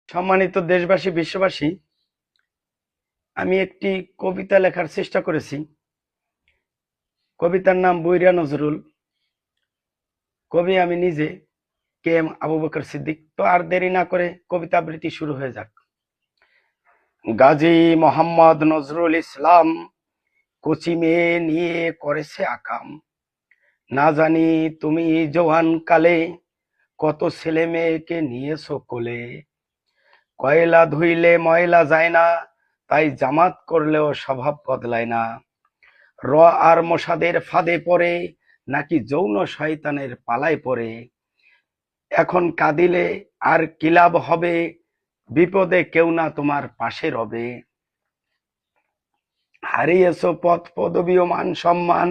সম্মানিত দেশবাসী, বিশ্ববাসী, আমি একটি কবিতা লেখার চেষ্টা করেছি। কবিতার নাম বুইরা নজরুল। কবি আমি নিজে, কে এম আবু বকর সিদ্দিক। তো আর দেরি না করে কবিতা আবৃত্তি শুরু হয়ে যাক। গাজী মোহাম্মদ নজরুল ইসলাম কচি মেয়ে নিয়ে করেছে আকাম। না জানি তুমি জওয়ান কালে কত ছেলে মেয়েকে নিয়েছো কোলে। কয়লা ধুইলে ময়লা যায় না, তাই জামাত করলেও স্বভাব বদলায় না। র আর মোসাদের ফাঁদে পড়ে নাকি যৌন শয়তানের পালায় পড়ে। এখন কাঁদিলে আর কি লাভ হবে, বিপদে কেউ না তোমার পাশে রবে। হারিয়েছো পদ পদবী ও মান সম্মান,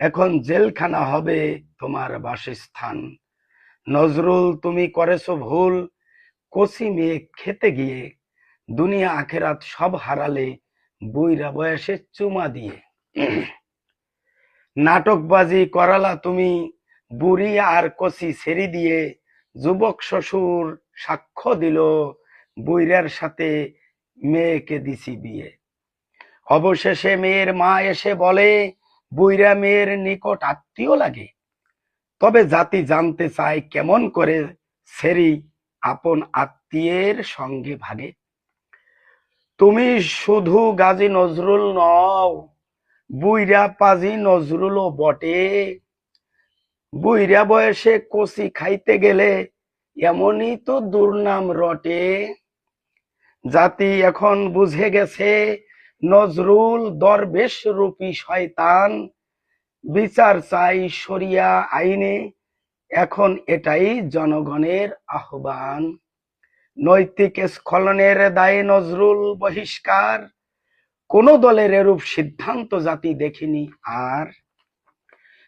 এখন জেলখানা হবে তোমার বাসস্থান। নজরুল তুমি করেছো ভুল, কচি মেয়ে খেতে গিয়ে। দুনিয়া আখেরাত সব হারালে বুইরা বয়সে চুমা দিয়ে। নাটকবাজি করালা তুমি, বুড়ি আর কচি ছেড়ি দিয়ে। যুবক শ্বশুর সাক্ষ্য দিল, বুইরার সাথে মেয়েকে দিছি বিয়ে। অবশেষে মেয়ের মা এসে বলে, বুইরা মেয়ের নিকট আত্মীয় লাগে। তবে জাতি জানতে চায় কেমন করে ছেড়ি আপন আত্মীয়ের সঙ্গে ভাগে। তুমি শুধু গাজী নজরুল নও, বুইরা পাজি নজরুলও বটে। বুইরা বয়সে কচি খাইতে গেলে এমনই তো দুর্নাম রটে। জাতি এখন বুঝে গেছে নজরুল দরবেশ রূপী শয়তান। বিচার চাই শরিয়া আইনে, এখন এটাই জনগণের আহ্বান। নৈতিক স্খলনের দায়ে নজরুল বহিষ্কার, কোন দলের এরূপ সিদ্ধান্ত জাতি দেখিনি আর।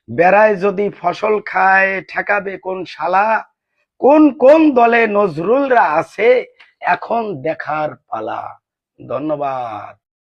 বেড়ায় যদি ফসল খায় ঠেকাবে কোন শালা, কোন কোন দলে নজরুলরা আছে এখন দেখার পালা। ধন্যবাদ।